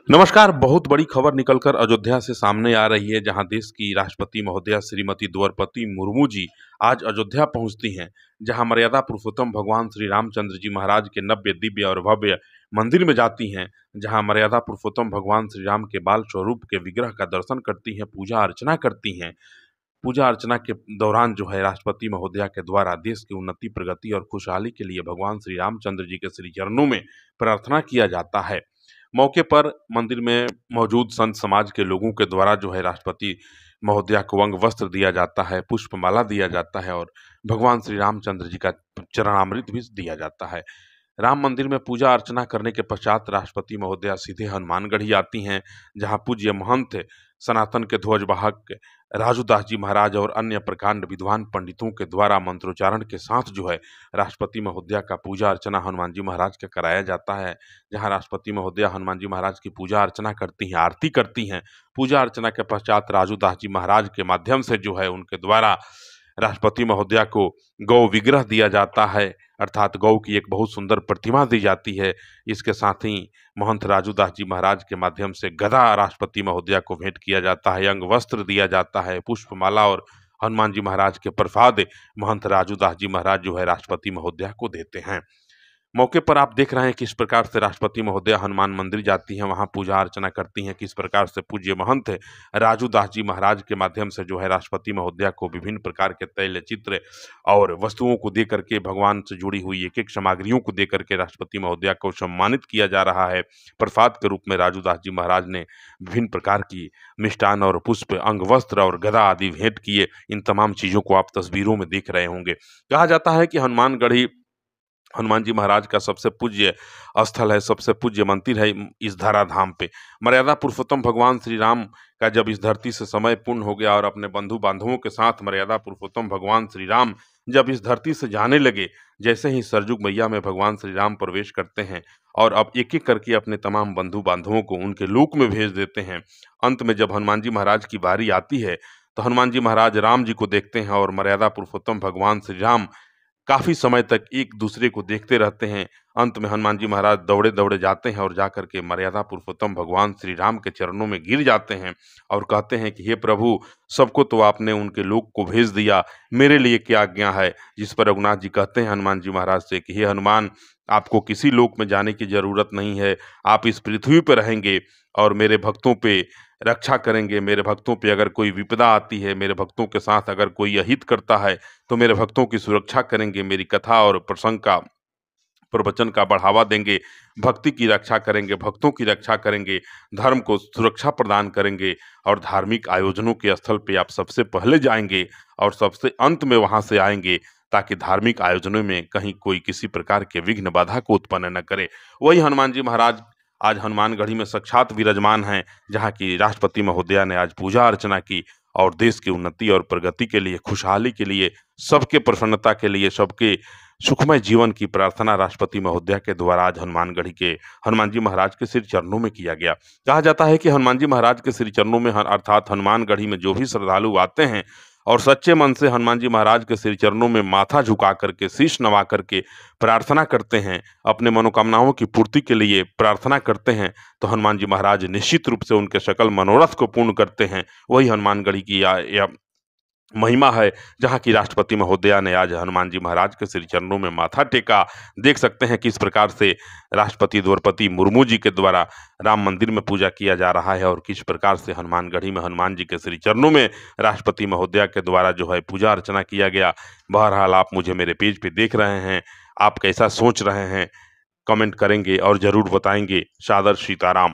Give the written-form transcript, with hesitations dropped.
नमस्कार। बहुत बड़ी खबर निकलकर अयोध्या से सामने आ रही है, जहां देश की राष्ट्रपति महोदया श्रीमती द्रौपदी मुर्मू जी आज अयोध्या पहुंचती हैं, जहां मर्यादा पुरुषोत्तम भगवान श्री रामचंद्र जी महाराज के नव्य दिव्य और भव्य मंदिर में जाती हैं, जहां मर्यादा पुरुषोत्तम भगवान श्री राम के बाल स्वरूप के विग्रह का दर्शन करती हैं, पूजा अर्चना करती हैं। पूजा अर्चना के दौरान जो है राष्ट्रपति महोदया के द्वारा देश की उन्नति, प्रगति और खुशहाली के लिए भगवान श्री रामचंद्र जी के श्री चरणों में प्रार्थना किया जाता है। मौके पर मंदिर में मौजूद संत समाज के लोगों के द्वारा जो है राष्ट्रपति महोदया को अंग वस्त्र दिया जाता है, पुष्पमाला दिया जाता है और भगवान श्री रामचंद्र जी का चरणामृत भी दिया जाता है। राम मंदिर में पूजा अर्चना करने के पश्चात राष्ट्रपति महोदया सीधे हनुमानगढ़ी आती हैं, जहां पूज्य महंत सनातन के ध्वजवाहक राजूदास जी महाराज और अन्य प्रकांड विद्वान पंडितों के द्वारा मंत्रोच्चारण के साथ जो है राष्ट्रपति महोदया का पूजा अर्चना हनुमान जी महाराज का कराया जाता है। जहां राष्ट्रपति महोदया हनुमान जी महाराज की पूजा अर्चना करती हैं, आरती करती हैं। पूजा अर्चना के पश्चात राजूदास जी महाराज के माध्यम से जो है उनके द्वारा राष्ट्रपति महोदया को गौ विग्रह दिया जाता है, अर्थात गौ की एक बहुत सुंदर प्रतिमा दी जाती है। इसके साथ ही महंत राजूदास जी महाराज के माध्यम से गदा राष्ट्रपति महोदया को भेंट किया जाता है, अंग वस्त्र दिया जाता है, पुष्पमाला और हनुमान जी महाराज के प्रसाद महंत राजूदास जी महाराज जो है राष्ट्रपति महोदया को देते हैं। मौके पर आप देख रहे हैं किस प्रकार से राष्ट्रपति महोदया हनुमान मंदिर जाती हैं, वहां पूजा अर्चना करती हैं, किस प्रकार से पूज्य महंत राजूदास जी महाराज के माध्यम से जो है राष्ट्रपति महोदया को विभिन्न प्रकार के तैल चित्र और वस्तुओं को दे करके, भगवान से जुड़ी हुई एक एक सामग्रियों को दे करके राष्ट्रपति महोदया को सम्मानित किया जा रहा है। प्रसाद के रूप में राजूदास जी महाराज ने विभिन्न प्रकार की मिष्ठान और पुष्प, अंग वस्त्र और गदा आदि भेंट किए। इन तमाम चीजों को आप तस्वीरों में देख रहे होंगे। कहा जाता है कि हनुमानगढ़ी हनुमान जी महाराज का सबसे पूज्य स्थल है, सबसे पूज्य मंदिर है इस धराधाम पे। मर्यादा पुरुषोत्तम भगवान श्री राम का जब इस धरती से समय पूर्ण हो गया और अपने बंधु बांधवों के साथ मर्यादा पुरुषोत्तम भगवान श्री राम जब इस धरती से जाने लगे, जैसे ही सरजुग मैया में भगवान श्री राम प्रवेश करते हैं और अब एक एक करके अपने तमाम बंधु बांधवों को उनके लोक में भेज देते हैं। अंत में जब हनुमान जी महाराज की बारी आती है तो हनुमान जी महाराज राम जी को देखते हैं और मर्यादा पुरुषोत्तम भगवान श्री राम काफी समय तक एक दूसरे को देखते रहते हैं। अंत में हनुमान जी महाराज दौड़े दौड़े जाते हैं और जाकर के मर्यादा पुरुषोत्तम भगवान श्री राम के चरणों में गिर जाते हैं और कहते हैं कि हे प्रभु, सबको तो आपने उनके लोक को भेज दिया, मेरे लिए क्या आज्ञा है। जिस पर रघुनाथ जी कहते हैं हनुमान जी महाराज से कि हे हनुमान, आपको किसी लोक में जाने की जरूरत नहीं है, आप इस पृथ्वी पर रहेंगे और मेरे भक्तों पे रक्षा करेंगे। मेरे भक्तों पे अगर कोई विपदा आती है, मेरे भक्तों के साथ अगर कोई अहित करता है तो मेरे भक्तों की सुरक्षा करेंगे, मेरी कथा और प्रसंग का, प्रवचन का बढ़ावा देंगे, भक्ति की रक्षा करेंगे, भक्तों की रक्षा करेंगे, धर्म को सुरक्षा प्रदान करेंगे और धार्मिक आयोजनों के स्थल पे आप सबसे पहले जाएंगे और सबसे अंत में वहां से आएंगे, ताकि धार्मिक आयोजनों में कहीं कोई किसी प्रकार के विघ्न बाधा को उत्पन्न न करे। वही हनुमान जी महाराज आज हनुमानगढ़ी में साक्षात विराजमान हैं, जहाँ की राष्ट्रपति महोदया ने आज पूजा अर्चना की और देश की उन्नति और प्रगति के लिए, खुशहाली के लिए, सबके प्रसन्नता के लिए, सबके सुखमय जीवन की प्रार्थना राष्ट्रपति महोदया के द्वारा आज हनुमानगढ़ी के हनुमान जी महाराज के श्री चरणों में किया गया। कहा जाता है कि हनुमान जी महाराज के श्री चरणों में अर्थात हनुमानगढ़ी में जो भी श्रद्धालु आते हैं और सच्चे मन से हनुमान जी महाराज के श्री चरणों में माथा झुका करके, शीश नवा करके प्रार्थना करते हैं, अपने मनोकामनाओं की पूर्ति के लिए प्रार्थना करते हैं, तो हनुमान जी महाराज निश्चित रूप से उनके सकल मनोरथ को पूर्ण करते हैं। वही हनुमानगढ़ी की या महिमा है, जहाँ की राष्ट्रपति महोदया ने आज हनुमान जी महाराज के श्री चरणों में माथा टेका। देख सकते हैं किस प्रकार से राष्ट्रपति द्रौपदी मुर्मू जी के द्वारा राम मंदिर में पूजा किया जा रहा है और किस प्रकार से हनुमानगढ़ी में हनुमान जी के श्री चरणों में राष्ट्रपति महोदया के द्वारा जो है पूजा अर्चना किया गया। बहरहाल आप मुझे मेरे पेज पे देख रहे हैं, आप कैसा सोच रहे हैं कमेंट करेंगे और जरूर बताएंगे। सादर सीताराम।